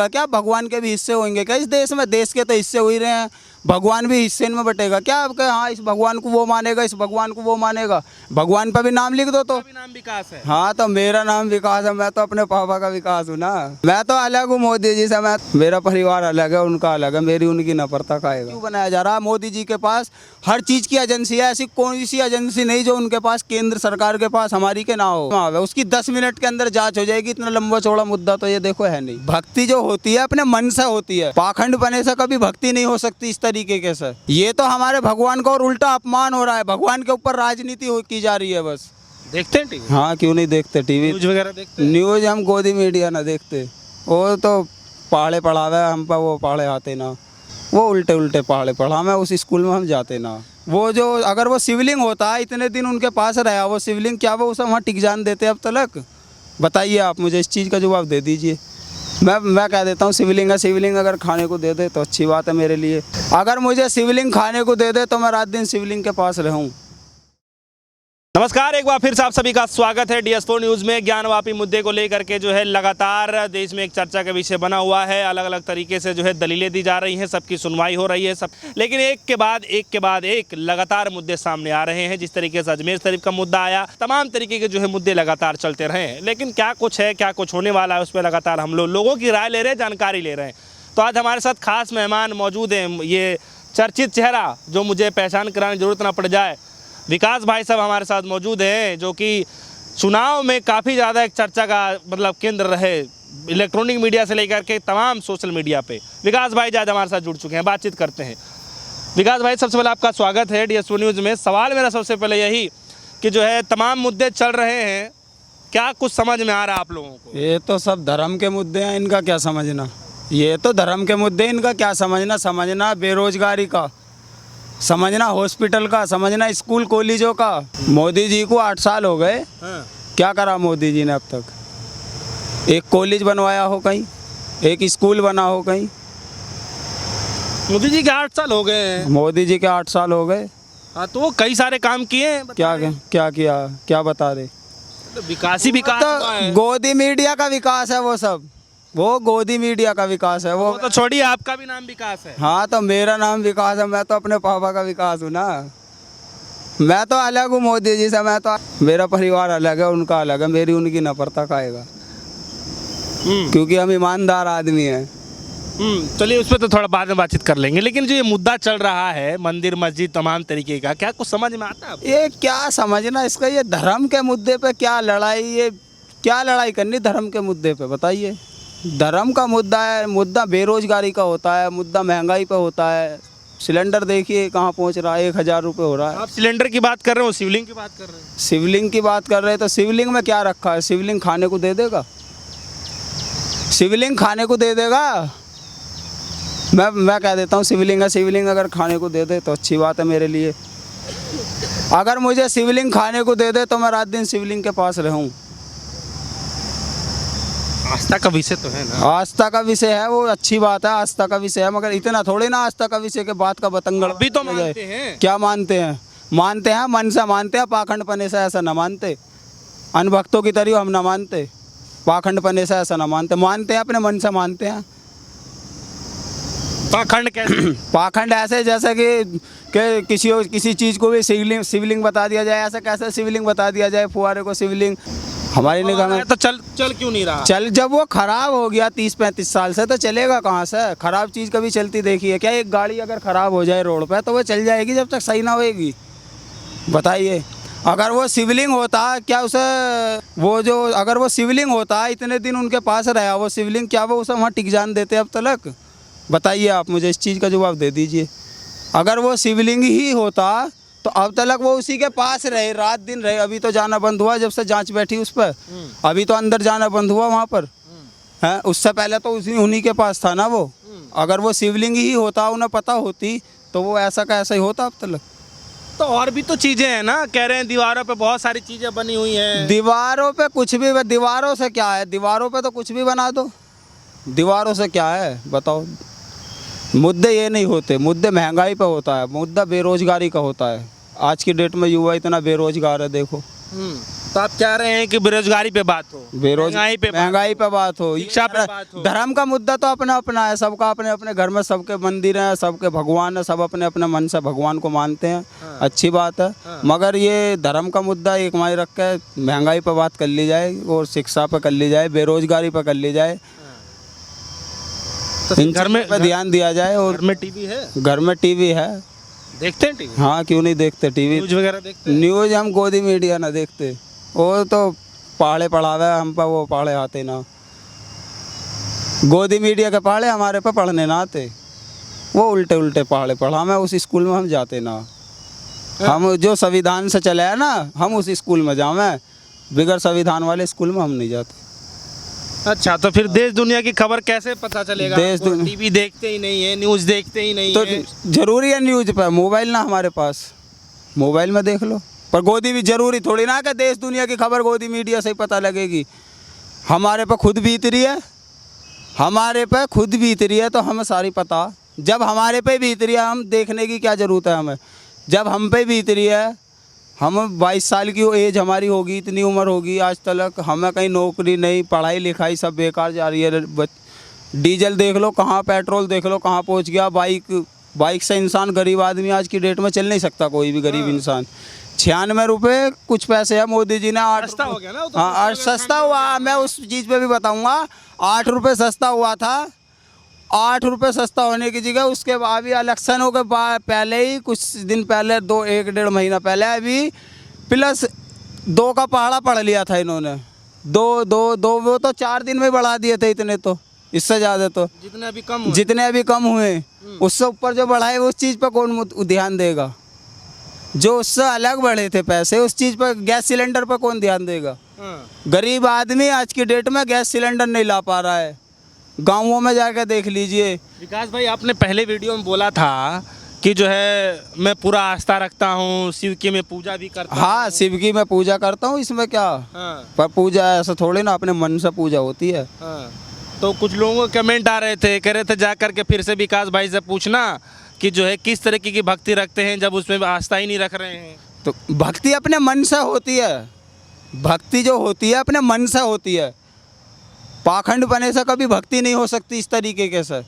क्या भगवान के भी हिस्से होंगे क्या इस देश में? देश के तो हिस्से हो ही रहे हैं, भगवान भी हिस्से में बटेगा क्या? आपके हाँ इस भगवान को वो मानेगा, इस भगवान को वो मानेगा, भगवान पर भी नाम लिख दो तो। भी नाम विकास है। हाँ तो मेरा नाम विकास है, मैं तो अपने पापा का विकास हूँ ना। मैं तो अलग हूँ मोदी जी से, मैं मेरा परिवार अलग है, उनका अलग है, मेरी उनकी नफरता खाएगा। क्यों बनाया जा रहा है? मोदी जी के पास हर चीज़ की एजेंसी है, ऐसी कोई सी एजेंसी नहीं जो उनके पास केंद्र सरकार के पास हमारी के ना हो। उसकी 10 मिनट के अंदर जांच हो जाएगी, इतना लंबा चौड़ा मुद्दा तो ये देखो है नहीं। भक्ति जो होती है अपने मन से होती है, पाखंड बने से कभी भक्ति नहीं हो सकती इस तरीके के से। ये तो हमारे भगवान का और उल्टा अपमान हो रहा है, भगवान के ऊपर राजनीति की जा रही है बस। देखते हैं टीवी? हाँ क्यों नहीं देखते टीवी न्यूज वगैरह देखते हैं? न्यूज हम गोदी मीडिया ना देखते, वो तो पहाड़े पढ़ावे हम पर, वो पहाड़े आते ना, वो उल्टे उल्टे पहाड़े पढ़ावे, उस स्कूल में हम जाते ना। वो जो अगर वो शिवलिंग होता है इतने दिन उनके पास रहा वो शिवलिंग, क्या वो उसे वहाँ टिक जान देते अब तक? बताइए आप मुझे इस चीज़ का जवाब दे दीजिए। मैं कह देता हूँ शिवलिंग है, शिवलिंग अगर खाने को दे दे तो अच्छी बात है मेरे लिए, अगर मुझे शिवलिंग खाने को दे दे तो मैं रात दिन शिवलिंग के पास रहूँ। नमस्कार, एक बार फिर से आप सभी का स्वागत है DS4 न्यूज़ में। ज्ञानवापी मुद्दे को लेकर के जो है लगातार देश में एक चर्चा का विषय बना हुआ है। अलग अलग तरीके से जो है दलीलें दी जा रही हैं, सबकी सुनवाई हो रही है सब, लेकिन एक के बाद एक लगातार मुद्दे सामने आ रहे हैं। जिस तरीके से अजमेर शरीफ का मुद्दा आया, तमाम तरीके के जो है मुद्दे लगातार चलते रहे हैं, लेकिन क्या कुछ है, क्या कुछ होने वाला है, उस पर लगातार हम लोगों की राय ले रहे हैं, जानकारी ले रहे हैं। तो आज हमारे साथ खास मेहमान मौजूद हैं, ये चर्चित चेहरा जो मुझे पहचान कराने की जरूरत ना पड़ जाए, विकास भाई साहब हमारे साथ मौजूद हैं, जो कि चुनाव में काफ़ी ज़्यादा एक चर्चा का मतलब केंद्र रहे, इलेक्ट्रॉनिक मीडिया से लेकर के तमाम सोशल मीडिया पे। विकास भाई आज हमारे साथ जुड़ चुके हैं, बातचीत करते हैं। विकास भाई, सबसे पहले आपका स्वागत है DS4 न्यूज़ में। सवाल मेरा सबसे पहले यही कि जो है तमाम मुद्दे चल रहे हैं, क्या कुछ समझ में आ रहा है आप लोगों को? ये तो सब धर्म के मुद्दे हैं, इनका क्या समझना? ये तो धर्म के मुद्दे, इनका क्या समझना? समझना बेरोजगारी का, समझना हॉस्पिटल का, समझना स्कूल कॉलेजों का। मोदी जी को 8 साल हो गए, क्या करा मोदी जी ने अब तक? एक कॉलेज बनवाया हो कहीं, एक स्कूल बना हो कहीं? मोदी जी के 8 साल हो गए हैं। मोदी जी के 8 साल हो गए। हाँ, तो वो कई सारे काम किए हैं। क्या किया, क्या बता रहे? तो विकास ही विकास हुआ है। गोदी मीडिया का विकास है वो सब, वो गोदी मीडिया का विकास है वो तो छोड़िए, आपका भी नाम विकास है। हाँ तो मेरा नाम विकास है, मैं तो अपने पापा का विकास हूँ ना। मैं तो अलग हूँ मोदी जी से, मैं तो, मेरा परिवार अलग है, उनका अलग है, मेरी उनकी नफरता खाएगा, क्योंकि हम ईमानदार आदमी हैं। चलिए उस पर तो थोड़ा बाद में बातचीत कर लेंगे, लेकिन जो ये मुद्दा चल रहा है मंदिर मस्जिद तमाम तरीके का, क्या कुछ समझ में आता है? ये क्या समझना इसका? ये धर्म के मुद्दे पे क्या लड़ाई, ये क्या लड़ाई करनी धर्म के मुद्दे पे? बताइए। धर्म का मुद्दा है, मुद्दा बेरोजगारी का होता है, मुद्दा महंगाई पे होता है। सिलेंडर देखिए कहाँ पहुँच रहा है, 1000 रुपये हो रहा है। आप सिलेंडर की बात कर रहे हो, शिवलिंग की बात कर रहे हैं? शिवलिंग की बात कर रहे हैं तो शिवलिंग में क्या रखा है? शिवलिंग खाने को दे देगा? शिवलिंग खाने को दे देगा? मैं कह देता हूँ शिवलिंग है, शिवलिंग अगर खाने को दे दे तो अच्छी बात है मेरे लिए। अगर मुझे शिवलिंग खाने को दे दे तो मैं रात दिन शिवलिंग के पास रहूँ। आस्था का विषय तो है ना? आस्था का विषय है, वो अच्छी बात है, आस्था का विषय है, मगर इतना थोड़ी ना आस्था का विषय के बात का बतंगड़ अभी तो मानते हैं। क्या मानते हैं? मानते हैं, मन से मानते हैं, पाखंड पने से ऐसा ना मानते। अनभक्तों की तरह हम ना मानते, पाखंड पने से ऐसा ना मानते, मानते हैं अपने मन से मानते हैं। पाखंड कैसे? पाखंड ऐसे जैसे कि किसी चीज़ को भी शिवलिंग बता दिया जाए, ऐसा कैसे शिवलिंग बता दिया जाए? फुहारे को शिवलिंग हमारी निगाह में तो चल क्यों नहीं रहा? चल, जब वो खराब हो गया 30-35 साल से तो चलेगा कहाँ से? खराब चीज़ कभी चलती देखी है क्या? एक गाड़ी अगर ख़राब हो जाए रोड पे तो वो चल जाएगी जब तक सही ना होएगी? बताइए। अगर वो शिवलिंग होता, क्या उसे वो जो अगर वो शिवलिंग होता इतने दिन उनके पास रहा वो शिवलिंग, क्या वो उसे वहाँ टिक जान देते अब तक? बताइए आप मुझे इस चीज़ का जवाब दे दीजिए। अगर वो शिवलिंग ही होता तो अब तक वो उसी के पास रहे, रात दिन रहे। अभी तो जाना बंद हुआ जब से जांच बैठी उस पर, अभी तो अंदर जाना बंद हुआ वहाँ पर है। उससे पहले तो उन्हीं के पास था ना वो। अगर वो शिवलिंग ही होता, उन्हें पता होती, तो वो ऐसा का ऐसा ही होता अब तक। तो और भी तो चीजें हैं ना, कह रहे हैं दीवारों पे बहुत सारी चीजें बनी हुई हैं। दीवारों पे कुछ भी, दीवारों से क्या है? दीवारों पे तो कुछ भी बना दो, दीवारों से क्या है बताओ? मुद्दे ये नहीं होते, मुद्दे महंगाई पे होता है, मुद्दा बेरोजगारी का होता है। आज की डेट में युवा इतना बेरोजगार है, देखो तो आप कह रहे हैं कि बेरोजगारी पे बात हो, महंगाई पे महंगाई पे बात हो, शिक्षा पे बात हो। धर्म का मुद्दा तो अपना अपना है, सबका अपने अपने घर में सबके मंदिर हैं, सबके भगवान है, सब अपने अपने मन से भगवान को मानते हैं। हाँ। अच्छी बात है। हाँ। मगर ये धर्म का मुद्दा एक मायने रख के महंगाई पे बात कर ली जाए और शिक्षा पे कर ली जाए, बेरोजगारी पे कर ली जाए, तो इन घर में पे ध्यान दिया जाए। और घर में टीवी है, घर में टीवी है, देखते हैं टीवी, हाँ क्यों नहीं देखते टीवी, न्यूज वगैरह देखते हैं। न्यूज हम गोदी मीडिया ना देखते, वो तो पहाड़े पढ़ावे हम पे, वो पहाड़े आते ना, गोदी मीडिया के पहाड़े हमारे पे पढ़ने ना आते, वो उल्टे उल्टे पहाड़े पढ़ा, मैं उस स्कूल में हम जाते ना, हम जो संविधान से चले हैं ना हम उस स्कूल में जावे, बिगड़ संविधान वाले स्कूल में हम नहीं जाते। अच्छा, तो फिर देश दुनिया की खबर कैसे पता चलेगा? देश आपको दुनिया- टीवी देखते ही नहीं है, न्यूज देखते ही नहीं तो है। जरूरी है न्यूज पे, मोबाइल ना हमारे पास, मोबाइल में देख लो, पर गोदी भी जरूरी थोड़ी ना कि देश दुनिया की खबर गोदी मीडिया से ही पता लगेगी। हमारे पे खुद बीत रही है, हमारे पे खुद बीत रही है तो हमें सारी पता। जब हमारे पे बीत रही है हम देखने की क्या ज़रूरत है हमें, जब हम पे बीत रही है, हम 22 साल की एज हमारी होगी, इतनी उम्र होगी, आज तक हमें कहीं नौकरी नहीं, पढ़ाई लिखाई सब बेकार जा रही है। डीजल देख लो कहाँ, पेट्रोल देख लो कहाँ पहुँच गया, बाइक से इंसान, गरीब आदमी आज की डेट में चल नहीं सकता, कोई भी गरीब इंसान। 96 रुपये कुछ पैसे है, मोदी जी ने 8 सस्ता हो गया ना वो तो, हाँ 8 सस्ता हुआ, मैं उस चीज़ पे भी बताऊंगा। 8 रुपये सस्ता हुआ था, 8 रुपये सस्ता होने की जगह उसके बाद भी इलेक्शनों के बाद पहले ही, कुछ दिन पहले, 1-1.5 महीना पहले अभी +2 का पहाड़ा पढ़ लिया था इन्होंने। दो वो तो 4 दिन में बढ़ा दिए थे, इतने तो, इससे ज़्यादा तो जितने अभी कम हुए उससे ऊपर जो बढ़ाए उस चीज़ पर कौन ध्यान देगा? जो उससे अलग बढ़े थे पैसे उस चीज़ पर, गैस सिलेंडर पर कौन ध्यान देगा? गरीब आदमी आज की डेट में गैस सिलेंडर नहीं ला पा रहा है, गाँवों में जाकर देख लीजिए। विकास भाई, आपने पहले वीडियो में बोला था कि जो है मैं पूरा आस्था रखता हूँ, शिव की मैं पूजा भी करता हूँ। हाँ, शिव की मैं पूजा करता हूँ, इसमें क्या? हाँ। पर पूजा ऐसा थोड़ी ना अपने मन से पूजा होती है। हाँ। तो कुछ लोगों के कमेंट आ रहे थे, कह रहे थे जा करके फिर से विकास भाई से पूछना कि जो है किस तरीके की भक्ति रखते हैं जब उसमें आस्था ही नहीं रख रहे हैं। तो भक्ति अपने मन से होती है, भक्ति जो होती है अपने मन से होती है, पाखंड बने से कभी भक्ति नहीं हो सकती। इस तरीके के से,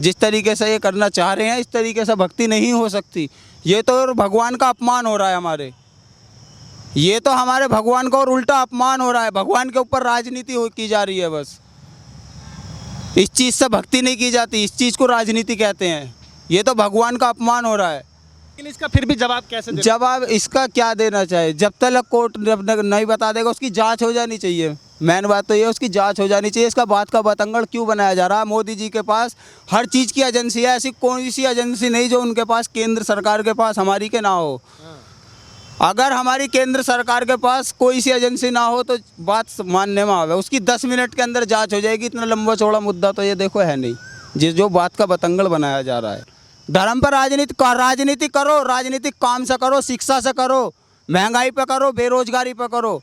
जिस तरीके से ये करना चाह रहे हैं, इस तरीके से भक्ति नहीं हो सकती। ये तो भगवान का अपमान हो रहा है हमारे, ये तो हमारे भगवान का और उल्टा अपमान हो रहा है। भगवान के ऊपर राजनीति की जा रही है बस, इस चीज़ से भक्ति नहीं की जाती, इस चीज़ को राजनीति कहते हैं। ये तो भगवान का अपमान हो रहा है। लेकिन इसका फिर भी जवाब कैसे देना? जवाब इसका क्या देना चाहिए? जब तक कोर्ट नहीं बता देगा, उसकी जांच हो जानी चाहिए। मेन बात तो ये, उसकी जांच हो जानी चाहिए। इसका बात का बतंगड़ क्यों बनाया जा रहा है? मोदी जी के पास हर चीज़ की एजेंसी है, ऐसी कोई सी एजेंसी नहीं जो उनके पास, केंद्र सरकार के पास, हमारी के ना हो। अगर हमारी केंद्र सरकार के पास कोई सी एजेंसी ना हो तो बात मानने में आवे, उसकी 10 मिनट के अंदर जांच हो जाएगी। इतना लंबा चौड़ा मुद्दा तो ये देखो है नहीं, जो बात का बतंगड़ बनाया जा रहा है। धर्म पर राजनीति करो, राजनीतिक काम से करो, शिक्षा से करो, महंगाई पे करो, बेरोजगारी पे करो,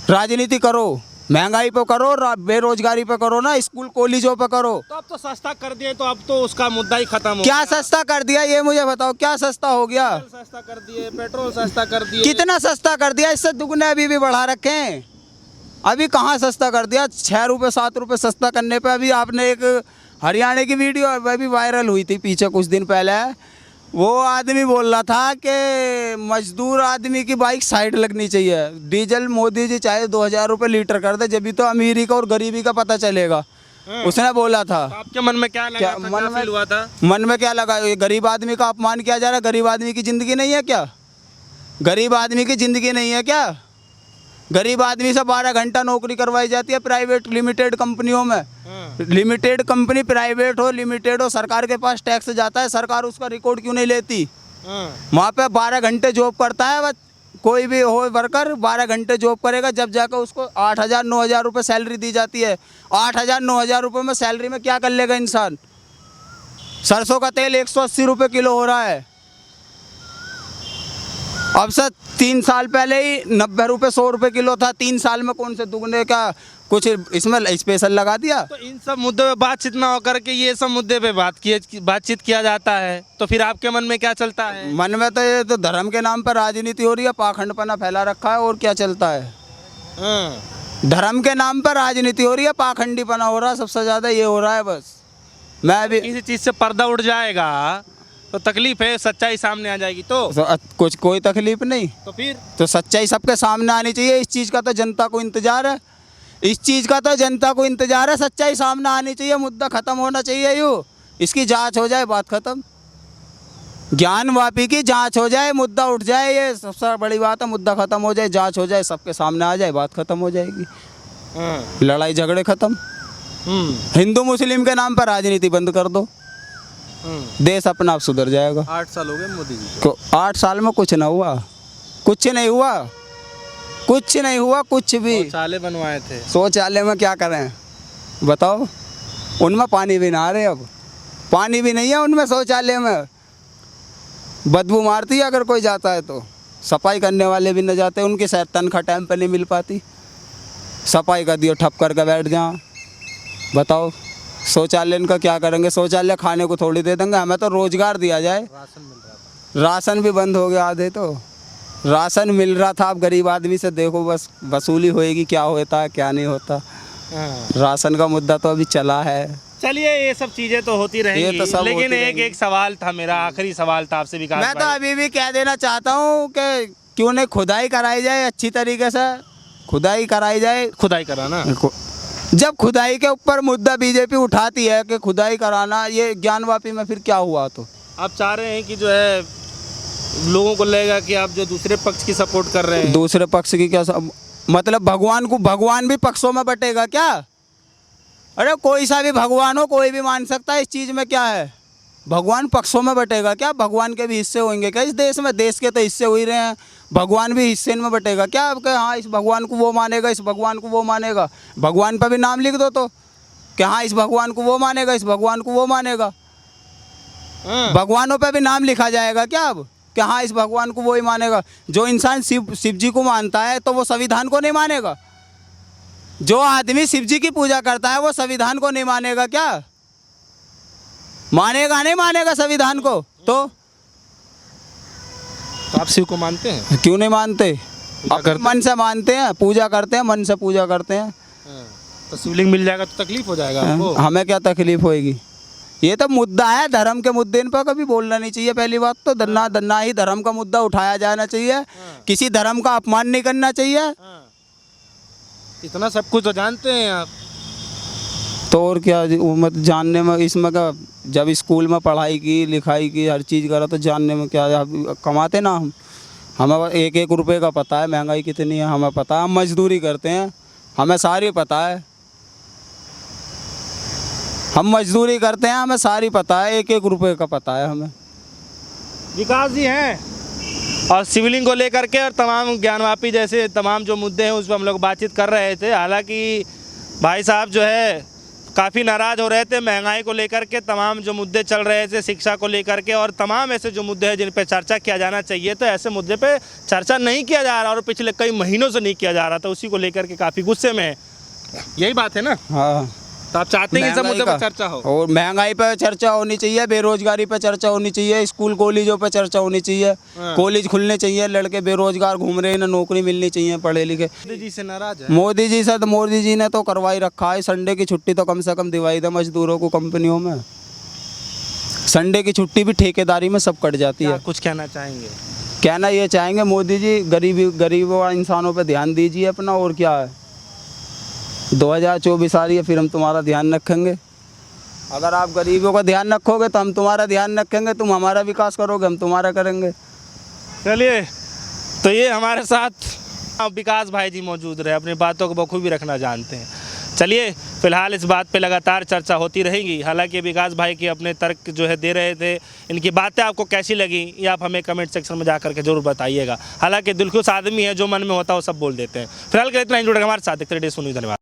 राजनीति करो, महंगाई पे करो, बेरोजगारी पे करो ना, स्कूल कॉलेजों पे करो। तो अब तो सस्ता कर दिए, तो अब तो उसका मुद्दा ही खत्म हो क्या गया। सस्ता कर दिया ये मुझे बताओ, क्या सस्ता हो गया? डीजल सस्ता कर दिए, पेट्रोल सस्ता कर दिए। कितना सस्ता कर दिया? इससे दुगने अभी भी बढ़ा रखे हैं। अभी कहाँ सस्ता कर दिया? 6 रुपये 7 रुपये सस्ता करने पे अभी आपने एक हरियाणा की वीडियो वह भी वायरल हुई थी पीछे कुछ दिन पहले, वो आदमी बोल रहा था कि मजदूर आदमी की बाइक साइड लगनी चाहिए। डीजल मोदी जी चाहे 2000 रुपये लीटर कर दे, जब भी तो अमीरी का और गरीबी का पता चलेगा। उसने बोला था। तो आपके मन में क्या लगा था? मन क्या में फील हुआ था? मन में क्या लगा? ये गरीब आदमी का अपमान किया जा रहा है। गरीब आदमी की ज़िंदगी नहीं है क्या? गरीब आदमी की ज़िंदगी नहीं है क्या? गरीब आदमी से 12 घंटा नौकरी करवाई जाती है प्राइवेट लिमिटेड कंपनियों में। लिमिटेड कंपनी, प्राइवेट हो लिमिटेड हो, सरकार के पास टैक्स जाता है, सरकार उसका रिकॉर्ड क्यों नहीं लेती? वहाँ पे 12 घंटे जॉब करता है वह, कोई भी हो वर्कर 12 घंटे जॉब करेगा, जब जाकर उसको 8000 9000 रुपये सैलरी दी जाती है। 8000 9000 रुपये में सैलरी में क्या कर लेगा इंसान? सरसों का तेल 180 रुपये किलो हो रहा है। अब से 3 साल पहले ही 90 रुपये 100 रुपये किलो था। 3 साल में कौन से दुगने का कुछ इसमें स्पेशल लगा दिया। तो इन सब मुद्दों पे बातचीत ना होकर के ये सब मुद्दे पे बातचीत किया जाता है, तो फिर आपके मन में क्या चलता है? मन में तो ये तो धर्म के नाम पर राजनीति हो रही है, पाखंडपना फैला रखा है, और क्या चलता है। धर्म के नाम पर राजनीति हो रही है, पाखंडीपना हो रहा है, सबसे ज़्यादा ये हो रहा है बस। मैं भी किसी चीज़ से पर्दा उठ जाएगा तो तकलीफ है, सच्चाई सामने आ जाएगी तो कुछ कोई तकलीफ नहीं, तो फिर तो सच्चाई सबके सामने आनी चाहिए। इस चीज़ का तो जनता को इंतजार है, इस चीज़ का तो जनता को इंतजार है, सच्चाई सामने आनी चाहिए, मुद्दा ख़त्म होना चाहिए। यूँ इसकी जांच हो जाए, बात ख़त्म। ज्ञानवापी की जांच हो जाए, मुद्दा उठ जाए, ये सबसे बड़ी बात है। मुद्दा ख़त्म हो जाए, जांच हो जाए, सबके सामने आ जाए, बात ख़त्म हो जाएगी। लड़ाई झगड़े ख़त्म। हिंदू मुस्लिम के नाम पर राजनीति बंद कर दो, देश अपना आप सुधर जाएगा। 8 साल हो गए मोदी जी को 8 साल में कुछ ना हुआ, कुछ नहीं हुआ, कुछ नहीं हुआ, कुछ भी। शौचालय बनवाए थे, शौचालय में क्या करें बताओ, उनमें पानी भी ना आ रहे, अब पानी भी नहीं है उनमें, शौचालय में बदबू मारती है अगर कोई जाता है तो। सफाई करने वाले भी न जाते, उनकी शायद तनख्वाह टाइम पर नहीं मिल पाती, सफाई कर दियो ठप करके बैठ जाओ। बताओ शौचालय का क्या करेंगे? शौचालय खाने को थोड़ी दे देंगे, हमें तो रोजगार दिया जाए। राशन मिल रहा था, राशन भी बंद हो गया आधे, तो राशन मिल रहा था, आप गरीब आदमी से देखो, बस वसूली होएगी, क्या होता है क्या नहीं होता। राशन का मुद्दा तो अभी चला है। चलिए ये सब चीजें तो होती रहेंगी, ये तो सब लेकिन होती एक रहेंगी। एक सवाल था मेरा, आखिरी सवाल था आपसे विकास मैं तो भाई। अभी भी कह देना चाहता हूँ कि क्यों नहीं खुदाई कराई जाए, अच्छी तरीके से खुदाई कराई जाए। खुदाई कराना, जब खुदाई के ऊपर मुद्दा बीजेपी उठाती है कि खुदाई कराना, ये ज्ञानवापी में फिर क्या हुआ? तो आप चाह रहे हैं कि जो है लोगों को लगेगा कि आप जो दूसरे पक्ष की सपोर्ट कर रहे हैं। दूसरे पक्ष की क्या मतलब? भगवान भी पक्षों में बटेगा क्या? अरे कोई सा भी भगवान हो, कोई भी मान सकता है, इस चीज़ में क्या है? भगवान पक्षों में बटेगा क्या? भगवान के भी हिस्से होंगे क्या इस देश में? देश के तो हिस्से हो ही रहे हैं, भगवान भी हिस्से में बटेगा क्या? आपके हाँ इस भगवान को वो मानेगा, इस भगवान को वो मानेगा, भगवान पर भी नाम लिख दो तो कि हाँ इस भगवान को वो मानेगा, इस भगवान को वो मानेगा। भगवानों पे भी नाम लिखा जाएगा क्या अब कि हाँ इस भगवान को वो ही मानेगा? जो इंसान शिव जी को मानता है तो वो संविधान को नहीं मानेगा? जो आदमी शिव जी की पूजा करता है वो संविधान को नहीं मानेगा क्या? मानेगा नहीं मानेगा संविधान को? तो आप शिव को मानते हैं? क्यों नहीं मानते? मन से मानते हैं, पूजा करते हैं, मन से पूजा करते हैं। तो शिवलिंग मिल जाएगा तो तकलीफ हो जाएगा आपको? हमें क्या तकलीफ होएगी? ये तो मुद्दा है, धर्म के मुद्दे पर कभी बोलना नहीं चाहिए। पहली बात तो दन्ना ही धर्म का मुद्दा उठाया जाना चाहिए, किसी धर्म का अपमान नहीं करना चाहिए। इतना सब कुछ तो जानते हैं आप, तो और क्या मत जानने में, इसमें का जब स्कूल में पढ़ाई की लिखाई की हर चीज़ करा तो जानने में क्या है? कमाते ना हमें एक एक रुपए का पता है, महंगाई कितनी है हमें पता है, हम मजदूरी करते हैं, हमें सारी पता है, हम मजदूरी करते हैं, हमें सारी पता है, एक एक रुपए का पता है हमें। विकास जी हैं और शिवलिंग को लेकर के और तमाम ज्ञानवापी जैसे तमाम जो मुद्दे हैं उस पर हम लोग बातचीत कर रहे थे। हालांकि भाई साहब जो है काफ़ी नाराज़ हो रहे थे महंगाई को लेकर के, तमाम जो मुद्दे चल रहे थे शिक्षा को लेकर के, और तमाम ऐसे जो मुद्दे हैं जिन पे चर्चा किया जाना चाहिए, तो ऐसे मुद्दे पे चर्चा नहीं किया जा रहा और पिछले कई महीनों से नहीं किया जा रहा था, उसी को लेकर के काफ़ी गुस्से में है। यही बात है ना? हाँ, तो आप चाहते हैं कि सब मुद्दे पर चर्चा हो? और महंगाई पे चर्चा होनी चाहिए, बेरोजगारी पे चर्चा होनी चाहिए, स्कूल कॉलेजों पे चर्चा होनी चाहिए, कॉलेज खुलने चाहिए, लड़के बेरोजगार घूम रहे हैं, नौकरी मिलनी चाहिए पढ़े लिखे। मोदी जी से नाराज है? मोदी जी से तो मोदी जी ने तो करवाई रखा है, संडे की छुट्टी तो कम से कम दिवाई दे मजदूरों को कंपनियों में। संडे की छुट्टी भी ठेकेदारी में सब कट जाती है। कुछ कहना चाहेंगे? कहना ये चाहेंगे मोदी जी गरीबों इंसानों पर ध्यान दीजिए अपना, और क्या है। 2024 आ रही है, फिर हम तुम्हारा ध्यान रखेंगे। अगर आप गरीबों का ध्यान रखोगे तो हम तुम्हारा ध्यान रखेंगे, तुम हमारा विकास करोगे हम तुम्हारा करेंगे। चलिए, तो ये हमारे साथ विकास भाई जी मौजूद रहे, अपनी बातों को बखूबी रखना जानते हैं। चलिए, फिलहाल इस बात पे लगातार चर्चा होती रहेगी। हालांकि विकास भाई के अपने तर्क जो है दे रहे थे, इनकी बातें आपको कैसी लगी ये आप हमें कमेंट सेक्शन में जाकर के जरूर बताइएगा। हालांकि दिलखुश आदमी है, जो मन में होता है वो सब बोल देते हैं। फिलहाल के इतना ही, जुड़ेगा हमारे साथ, देखते रहिए, सुनिए, धन्यवाद।